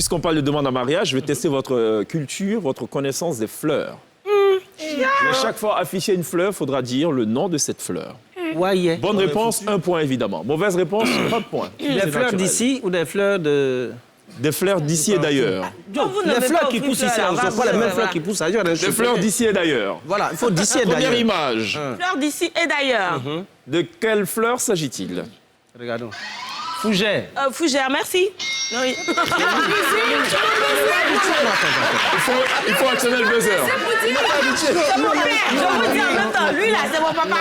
puisqu'on parle de demande en mariage, je vais tester votre culture, votre connaissance des fleurs. Mais chaque fois afficher une fleur, il faudra dire le nom de cette fleur. Ouais. Bonne réponse, 1 point évidemment. Mauvaise réponse, pas de point. Des fleurs d'ici ou des fleurs de... Des fleurs d'ici et d'ailleurs. Les fleurs qui poussent ici, ce ne sont pas les mêmes fleurs qui poussent ailleurs. Des fleurs d'ici et d'ailleurs. Voilà, il faut d'ici et d'ailleurs. Première image. Fleurs d'ici et d'ailleurs. De quelle fleur s'agit-il? Regardons. Fougère. Fougère, merci. Oui. Il faut actionner le buzzer. C'est mon père. Je vous dis en même temps, lui là, c'est mon papa.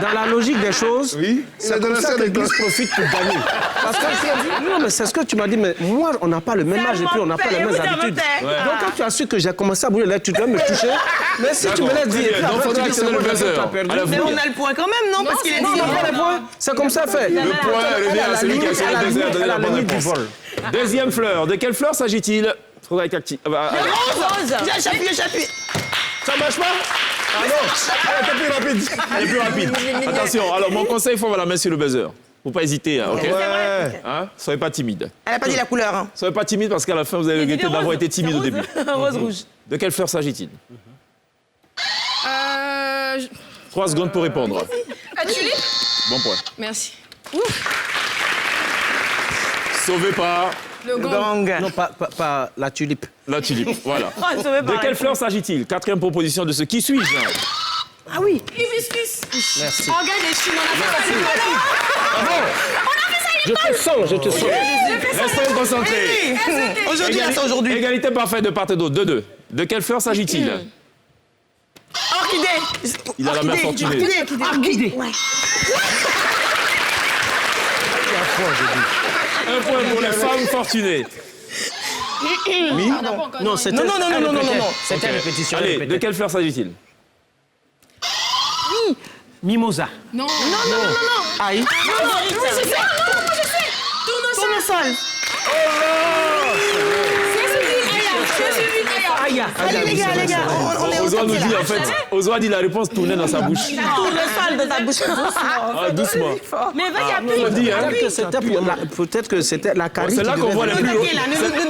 Dans la logique des choses, Oui, c'est comme ça que l'Église profite pour gagner. Parce que non, mais c'est ce que tu m'as dit, mais moi, on n'a pas le même âge et puis on n'a pas les mêmes habitudes. Donc quand tu as su que j'ai commencé à bouger là, tu dois me toucher. Mais si tu me l'as dit, Donc il faudra actionner le buzzer. Mais on a le point quand même, non? Parce qu'il est non, on n'a pas les points. C'est comme ça fait. Le point revient à celui qui a actionné le buzzer. Donner la bonne réponse. Deuxième fleur. De quelle fleur s'agit-il? Faudra être actif. Rose. J'appuie. Ça marche pas? Ah non, elle est plus rapide. Elle est plus rapide. Attention, alors mon conseil, il faut avoir la main sur le buzzer. Faut pas hésiter, hein, ok? Hein? Soyez pas timide. Elle n'a pas dit la couleur. Hein. Soyez pas timide parce qu'à la fin, vous allez regretter d'avoir été timide au début. Rose rouge. De quelle fleur s'agit-il? 3 secondes pour répondre. Tulipe. Bon point. Merci. Sauvé par Le gong. Gong. Non, pas la tulipe. la tulipe. Voilà. Oh, sauvé par De quelle fleur s'agit-il? 4e proposition de ce qui suis-je? Ah oui. Hibiscus. Merci. Oh, regarde les chines, on a fait ça. Je te sens. Restons concentrés. Aujourd'hui, là, c'est aujourd'hui. Égalité parfaite de part et d'autre. 2-2. De quelle fleur s'agit-il? Orchidée. Il a la main fortunée. Orchidée. Ouais. Un point pour les femmes fortunées. Oui. Non, c'était... Non. C'était une répétition. Allez, de quelle fleur s'agit-il? Mimosa. Non. Aïe. Je sais. Tournesol. Aïe. Allez, les gars. On est au Ozoa nous taquet, dit, là. en fait, Ozoa dit la réponse tournait dans sa bouche. Tournesol de ta bouche. Ah, doucement. Mais vas-y, On appuie. dit, hein. Peut-être que c'était la carie. C'est là qu'on voit les plus, taquet, là,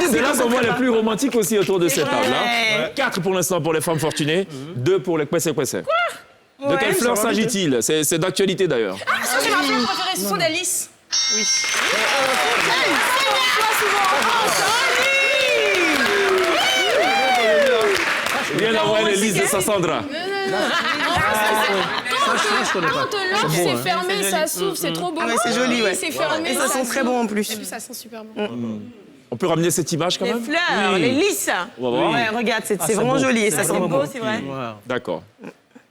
c'est là qu'on voit les plus romantiques aussi autour de cette vrai. table. 4 pour l'instant pour les femmes fortunées, 2 pour les kwese-kwese. De quelle fleur s'agit-il? C'est d'actualité d'ailleurs. C'est ma fleur préférée, ce sont des lys. Rien à voir les listes de Sassandra. Quand l'œuf c'est fermé, ça s'ouvre, c'est trop beau. Ouais, c'est joli, ouais. C'est fermé. Et ça sent très bon en plus. Et puis ça sent super bon. On peut ramener cette image quand Les même? fleurs, les lys. On va voir. Ouais, regarde, c'est vraiment joli. Et ça sent beau, c'est vrai. D'accord.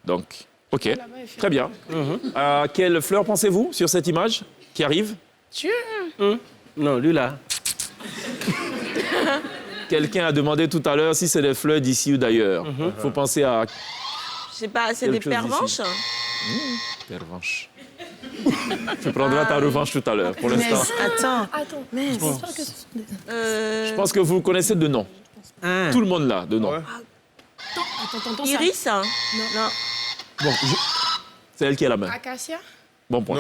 Donc, ok. Très bien. À quelle fleur pensez-vous sur cette image qui arrive? Non, lui là. Quelqu'un a demandé tout à l'heure si c'est des fleurs d'ici ou d'ailleurs. Il faut penser à Je sais pas, c'est des Quelque chose pervenches. tes revanches. Tu prendras ta revanche tout à l'heure. Pour l'instant, Attends. Attends. J'espère que ce sont des... je pense que vous connaissez de nom. Tout le monde là, de nom. Attends, ça. Iris. Non. Bon, c'est elle qui a la main. Acacia. Bon point.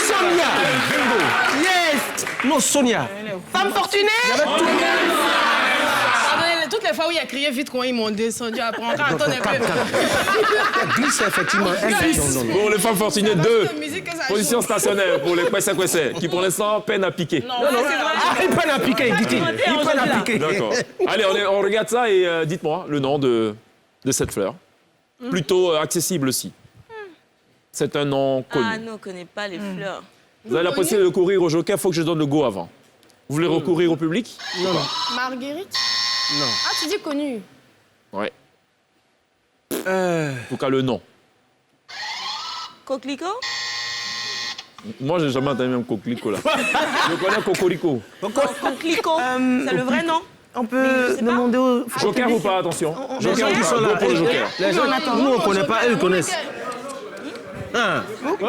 Sonia. Yes. Non, Sonia. Femme fortunée. Pardonnez, toutes les fois où il a crié vite quand ils m'ont descendu après, encore attendez un peu. Glisse, effectivement. Non. Pour les femmes fortunées, 2. La musique que ça Position joue. stationnaire pour les kwese-kwese, qui pour l'instant peinent à piquer. Non, c'est vrai. Ah, il peine à piquer, dit-il. Il peine à piquer. D'accord. Allez, on regarde ça et dites-moi le nom de cette fleur. Plutôt accessible aussi. C'est un nom connu. Ah non, on connaît pas les fleurs. Vous avez la possibilité de courir au joker, il faut que je donne le go avant. Vous voulez recourir au public? Marguerite. Non. Ah, tu dis connu. Ouais. En tout cas, le nom. Coquelicot. Moi, j'ai jamais entendu même coquelicot là. Je connais cocorico. Coquelicot. C'est le vrai nom. On peut Ah. demander au... Joker ou pas, attention. Joker ou Ils sont pas? là. Go pour le joker. Les gens, nous, on ne connaît pas, eux, ils connaissent.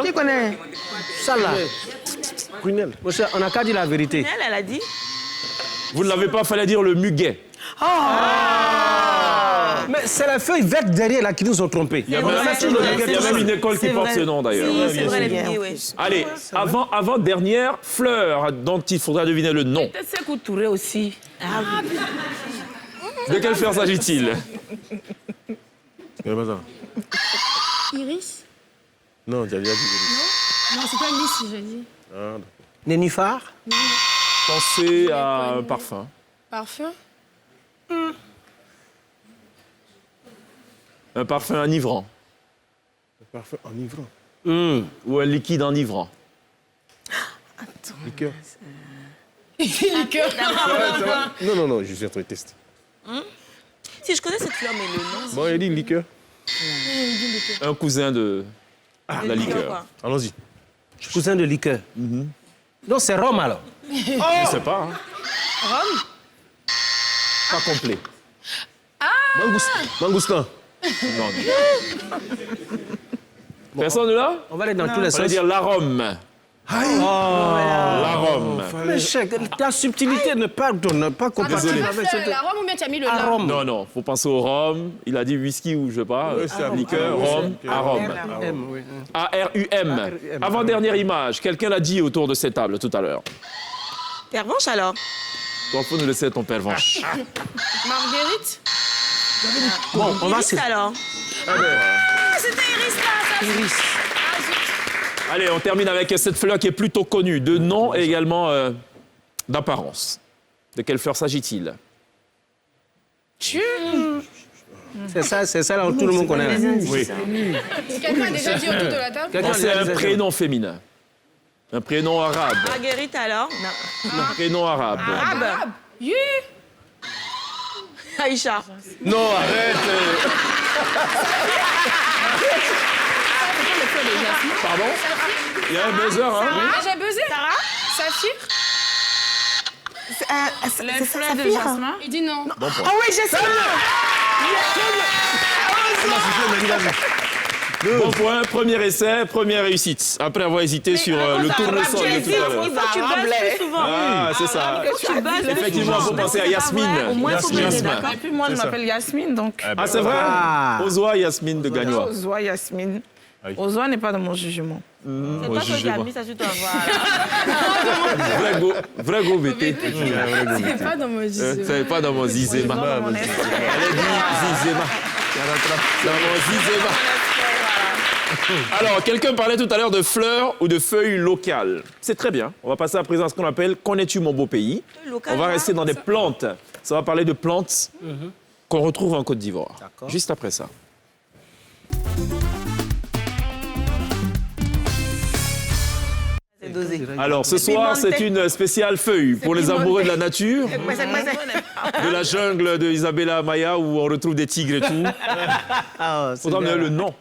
Qui connaît? Ça, là. Prunelle. Monsieur, on n'a qu'à dire la vérité. Elle a dit. Vous ne l'avez pas, fallait dire le muguet. Mais c'est la feuille verte derrière là qui nous ont trompés. Il y a même une école qui porte ce nom d'ailleurs. C'est vrai, les billets, oui. Allez, avant-dernière fleur dont il faudra deviner le nom. Peut-être Sékou Touré aussi. De quelle fleur s'agit-il? Iris? Non, tu as déjà dit. Non, c'est pas Lys, j'ai dit. Nénuphar? Pensez à un parfum. Parfum? Un parfum enivrant. Parfait, enivrant. Ou un liquide enivrant. Liqueur. Liqueur. Non, je suis en train de tester. Si je connais cette fleur, mais le nom. Bon, il dit liqueur. Un cousin de la liqueur. Allons-y. Cousin de liqueur. Donc c'est rhum alors. Je ne sais pas. Hein. Rhum? Pas complet. Mangoustan. Non. Personne là? On va aller dans tous les On va sens. dire l'arôme. L'arôme. Mais chèque, ta subtilité ne pas compatible Désolé. avec cette... La rhum ou bien tu as mis le lard? Arôme. Non, faut penser au rhum. Il a dit whisky ou je sais pas. Liqueur, rhum, arôme. Oui. A-R-U-M. Avant-dernière image. Quelqu'un l'a dit autour de cette table tout à l'heure. Pervenche alors. Toi, faut nous laisser ton pervenche. Marguerite? Bon, on va... Iris alors. C'était Iris là. Iris. Allez, on termine avec cette fleur qui est plutôt connue, de nom et également d'apparence. De quelle fleur s'agit-il? C'est ça là où tout le monde connaît. Là. Oui. Quelqu'un a déjà dit autour de la table? C'est un prénom féminin. Un prénom arabe. Marguerite alors. Non. Un prénom arabe. Arabe. Yeah. Aïcha. Non, arrête. Pardon? Il y a un buzzer, hein? Ah, j'ai buzzé. Saphir? Les fleurs de jasmin. Il dit non. Bon point. Ah oui, je sais. Bon point, premier essai, première réussite. Après avoir hésité sur le tournesol de tout à l'heure. Il faut que tu buzz plus souvent. Ah, c'est ça. Tu buzzes Effectivement, il faut penser à Yasmine. Au moins, faut m'aider, Yasmine. d'accord. Et puis moi, je m'appelle Yasmine, donc... Ah, c'est vrai? Ozoa Yasmine de Gagnois. Ozoa Yasmine. Ozoa n'est pas dans mon jugement. C'est pas toi qui as mis ça sur toi. Vrai gros BT. C'est pas dans mon jugement. C'est pas dans mon zizéma. Dans mon Elle a dit zizéma. Dans mon zizéma. Alors, quelqu'un parlait tout à l'heure de fleurs ou de feuilles locales. C'est très bien. On va passer à présent à ce qu'on appelle « Connais-tu mon beau pays ?» On va rester dans des plantes. Ça va parler de plantes qu'on retrouve en Côte d'Ivoire. Juste après ça. Alors, ce soir, c'est une spéciale feuille pour les amoureux de la nature, de la jungle de Isabella Amaya où on retrouve des tigres et tout. Il faudra me donner le nom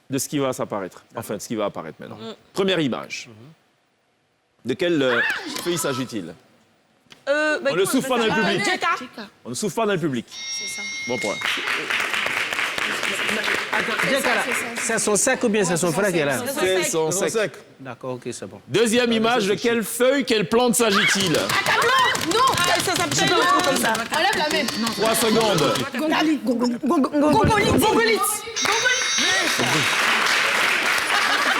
de ce qui va s'apparaître. Enfin, de ce qui va apparaître maintenant. Première image. De quelle feuille s'agit-il? On ne souffle pas dans le public. On ne souffle pas dans le public. Bon point. C'est son sec ou bien c'est son frère qui est là? C'est son sec. D'accord, ok, c'est bon. Deuxième image, de quelle feuille, quelle plante s'agit-il? Non, ça s'appelle comme ça. Enlève la même. 3 secondes. Gongolite.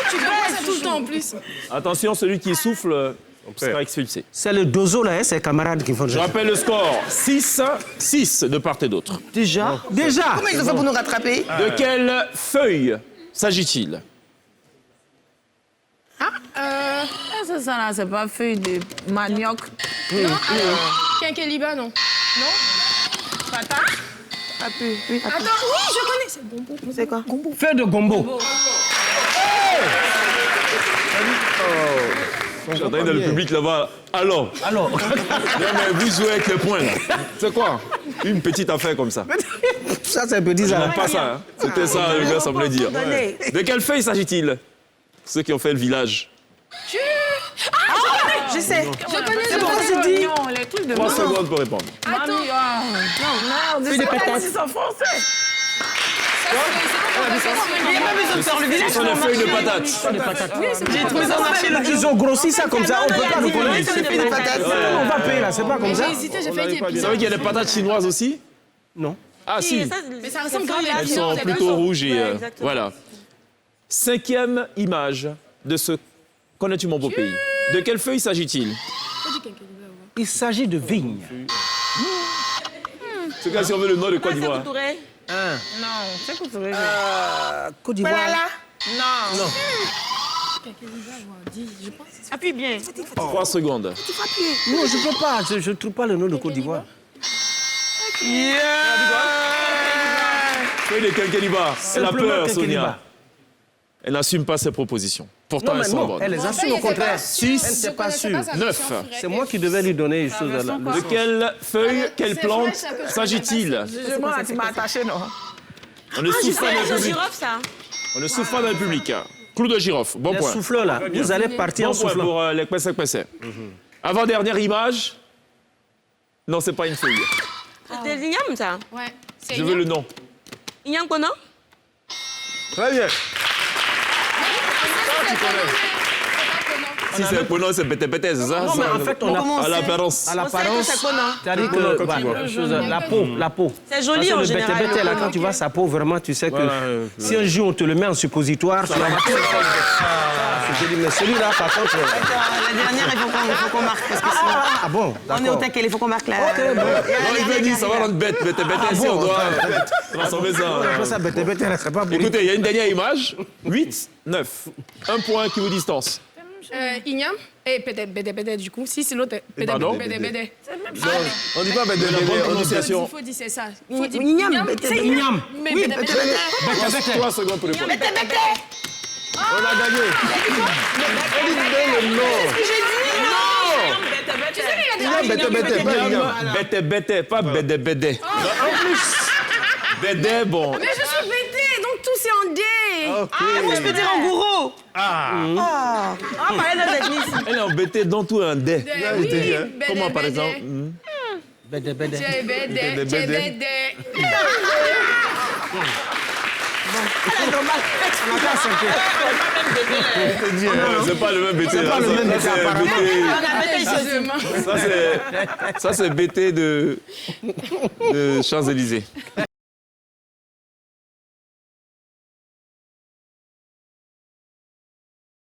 Tu fais ça tout le temps en plus. Attention, celui qui souffle sera expulsé. C'est le dozo là, hein, ses camarades qui font le Je jeu. rappelle le score. 6 de part et d'autre. Déjà? Comment ils ont fait pour nous rattraper? De quelle feuille s'agit-il? C'est ça, là, c'est pas feuille de manioc. Quinqueliba, non. Patate. Attends, oui, je connais. C'est bonbon. C'est quoi? Feuille de gombo. J'entends dans le public là-bas. Alors. Non, mais vous jouez avec les points là. C'est quoi? Une petite affaire comme ça. Ça, c'est un peu bizarre. Pas ça, hein. C'était ça, le gars semblait dire. De quelle feuille s'agit-il? Ceux qui ont fait le village. Je sais. Je connais. C'est pourquoi je dis. Non, les trucs de 3 secondes pour répondre. Mamie, non, Feuille de patate. c'est en français. Il n'y a pas besoin de faire le Ce village. sont des feuilles de patates. J'ai trouvé ça au marché. Ils ont grossi ça comme ça, on peut pas le Oui, connaître. c'est des feuilles de patate. On va payer là, c'est pas comme ça. J'ai hésité, j'ai failli dire Vous pizza. savez qu'il y a des patates chinoises aussi? Non. Ah si, Mais ça ressemble grave à elles sont plutôt rouges et... Ouais, exactement. voilà. 5e image de ce Connais-tu mon beau pays? De quelle feuille s'agit-il? Il s'agit de vigne. En tout cas, si on veut le nom de Côte d'Ivoire. Non, c'est quoi ça? Côte d'Ivoire. Non. Appuie bien. 3 secondes. Non, je ne peux pas. Je ne trouve pas le nom de Côte d'Ivoire. Feuille de Kenkeliba. Elle a Simplement peur, Kenkeliba. Sonia. Elle n'assume pas ses propositions. Pourtant, Non, elles mais sont non, bonnes. elle les assume au contraire. 6, elle n'était pas sûre. 9. C'est moi qui devais lui donner une chose à la De quelle feuille, quelle c'est plante vrai, ça que je s'agit-il? Justement, là, tu m'as attaché, non? On ne souffle pas dans le C'est un public. girofle, ça. On ne souffle pas dans le public. Clou de girofle. Bon Les point. souffleurs, là. Vous allez partir en Bon point soufflant. pour les Kwese-Kwese. Avant-dernière image. Non, c'est pas une feuille. C'était l'igname, ça. Ouais. C'est Je veux le nom. Igname quoi, non? Très bien. Si c'est un pronom, c'est pété-pété, c'est ça? Non, mais en fait, on a... À l'apparence. À l'apparence, c'est quoi, non? c'est-à-dire Non, que quand tu voilà, vois. la peau. C'est joli, en Parce que le général. bête-bête, là, quand tu vois sa peau, vraiment, tu sais que si un jour on te le met en suppositoire, tu vas je te dis, mais celui-là, par contre... La dernière, il faut qu'on marque. Parce que sinon, Ah bon, on est au d'accord. taquet, il faut qu'on marque la... Non, il veut dire, ça va rendre bête. Pété-pété, si on doit transformer ça. On appelle ça bête-bête, elle ne serait pas bonne. Écoutez, il y a une dernière image. 8, 9. Un point qui vous distance. Igname et Bédé, du coup. Si, c'est l'autre. Pardon? Bédé. On dit pas bête De la bonne prononciation. Il faut dire c'est ça. Igname, C'est Igname. Mais Bédé. 3 secondes pour le point. On a gagné. On dit donne le nom. Igname, bête-bête, pas Igname. Bête, pas bédé. En plus. Bédé, bon. Mais je suis Bédé, donc tout c'est en D. je peux dire en gourou. Ah, bah, elle a ici. Elle est embêtée dans tout un dé. Oui, Comment, par exemple? Bête-bête. J'ai Bédé. C'est pas le même BT. pas le même BT, Ça, c'est BT de Champs-Élysées.